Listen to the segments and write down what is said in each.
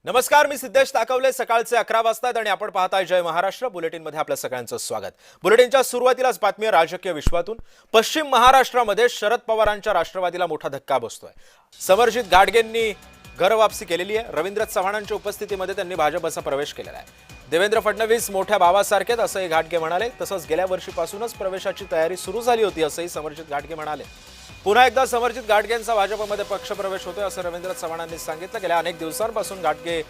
नमस्कार, मी सिद्धेश ताकवले. सकाळचे 11 वाजतात आणि आपण पाहताय जय महाराष्ट्र बुलेटिनमध्ये आपल्या सगळ्यांचं स्वागत. बुलेटिनच्या सुरुवातीलाच बातमी राजकीय विश्वातून. पश्चिम महाराष्ट्रामध्ये शरद पवारांच्या राष्ट्रवादीला मोठा धक्का बसतोय. समरजित घाटगेंनी घरवापसी केलेली आहे. रवींद्र चव्हाणांच्या उपस्थितीमध्ये त्यांनी भाजपचा प्रवेश केलेला आहे. देवेंद्र फडणवीस मोठ्या भावासारखेच असंही घाटगे म्हणाले. तसंच गेल्या वर्षीपासूनच प्रवेशाची तयारी सुरू झाली होती असंही समरजित घाटगे म्हणाले. पुन्हा एकदा समरजित घाटगेंचा भाजपमध्ये पक्षप्रवेश होतोय असं रवींद्र चव्हाणांनी सांगितलं. गेल्या अनेक दिवसांपासून घाटगे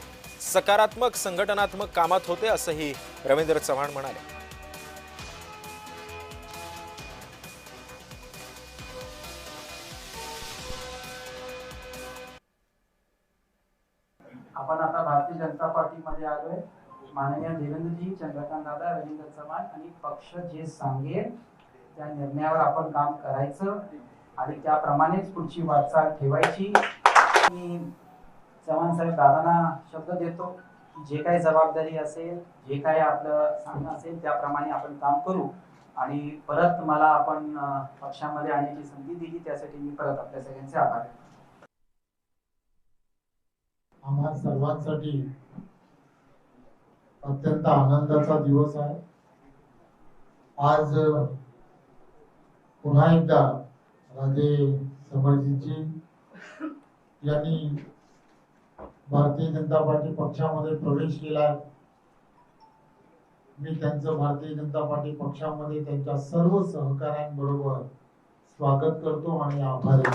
सकारात्मक संघटनात्मक कामात होते असंही रवींद्र चव्हाण म्हणाले. आपण आता भारतीय जनता पार्टीमध्ये आलोय. माननीय देवेंद्रजी, चंद्रकांत दादा, रवींद्र चव्हाण आणि पक्ष जे सांगेल त्या निर्णयावर आपण काम करायचं आणि त्याप्रमाणेच पुढची वाटचाल ठेवायची. मी चव्हाण साहेब दादांना शब्द देतो की जे काही जबाबदारी असेल, जे काही आपलं सांगणं असेल त्याप्रमाणे आपण काम करू आणि परत मला आपण पक्षामध्ये आणण्याची संधी दिली त्यासाठी मी परत आपल्या सगळ्यांचे आभार आहे. आम्हा सर्वांसाठी अत्यंत आनंदाचा दिवस आहे. आज पुन्हा एकदा राजे समरजीजी यांनी भारतीय जनता पार्टी पक्षामध्ये प्रवेश केला. मी त्यांचं भारतीय जनता पार्टी पक्षामध्ये त्यांच्या सर्व सहकाऱ्यांबरोबर स्वागत करतो आणि आभार